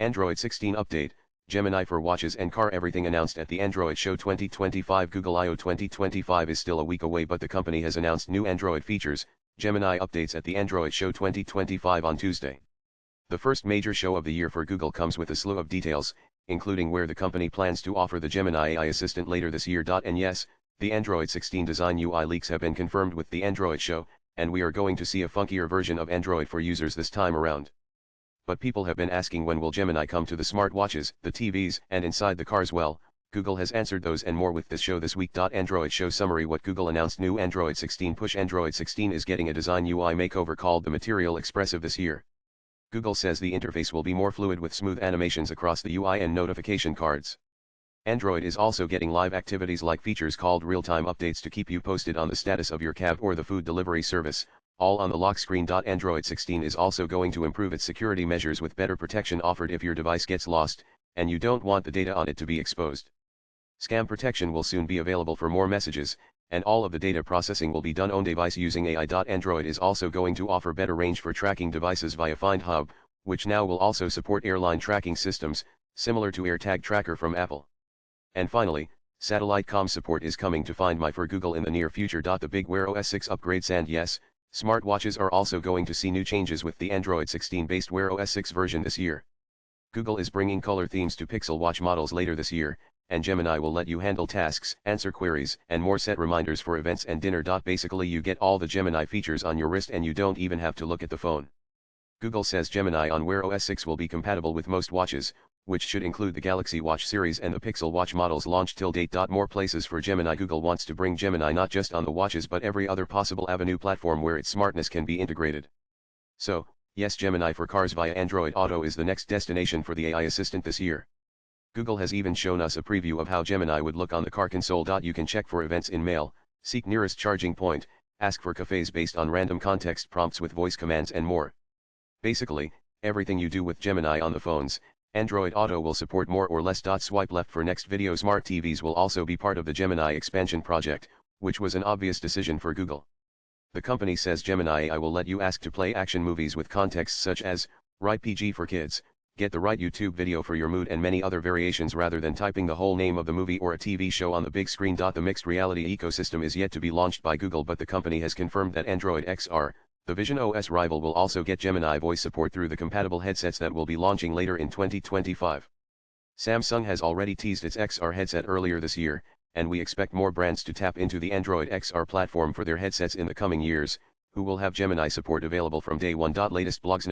Android 16 update, Gemini for watches and car. Everything announced at the Android Show 2025. Google I/O 2025 is still a week away, but the company has announced new Android features, Gemini updates at the Android Show 2025 on Tuesday. The first major show of the year for Google comes with a slew of details, including where the company plans to offer the Gemini AI assistant later this year. And yes, the Android 16 design UI leaks have been confirmed with the Android Show, and we are going to see a funkier version of Android for users this time around. But people have been asking, when will Gemini come to the smartwatches, the TVs, and inside the cars? Well, Google has answered those and more with this show this week. Android Show summary. What Google announced: new Android 16 push. Android 16 is getting a design UI makeover called the Material Expressive this year. Google says the interface will be more fluid with smooth animations across the UI and notification cards. Android is also getting live activities like features called real-time updates to keep you posted on the status of your cab or the food delivery service, all on the lock screen. Android 16 is also going to improve its security measures with better protection offered if your device gets lost, and you don't want the data on it to be exposed. Scam protection will soon be available for more messages, and all of the data processing will be done on device using AI. Android is also going to offer better range for tracking devices via Find Hub, which now will also support airline tracking systems, similar to AirTag Tracker from Apple. And finally, satellite comm support is coming to Find My for Google in the near future. The big Wear OS 6 upgrades. And yes, smartwatches are also going to see new changes with the Android 16-based Wear OS 6 version this year. Google is bringing color themes to Pixel Watch models later this year, and Gemini will let you handle tasks, answer queries, and more, set reminders for events and dinner. Basically, you get all the Gemini features on your wrist and you don't even have to look at the phone. Google says Gemini on Wear OS 6 will be compatible with most watches, which should include the Galaxy Watch series and the Pixel Watch models launched till date. More places for Gemini. Google wants to bring Gemini not just on the watches but every other possible avenue platform where its smartness can be integrated. So, yes, Gemini for cars via Android Auto is the next destination for the AI assistant this year. Google has even shown us a preview of how Gemini would look on the car console. You can check for events in Mail, seek nearest charging point, ask for cafes based on random context prompts with voice commands and more. Basically, everything you do with Gemini on the phones, Android Auto will support more or less. Swipe left for next video. Smart TVs will also be part of the Gemini expansion project, which was an obvious decision for Google. The company says Gemini AI will let you ask to play action movies with contexts such as, write PG for kids, get the right YouTube video for your mood, and many other variations rather than typing the whole name of the movie or a TV show on the big screen. The mixed reality ecosystem is yet to be launched by Google, but the company has confirmed that Android XR, the Vision OS rival, will also get Gemini voice support through the compatible headsets that will be launching later in 2025. Samsung has already teased its XR headset earlier this year, and we expect more brands to tap into the Android XR platform for their headsets in the coming years, who will have Gemini support available from day one. Latest blogs.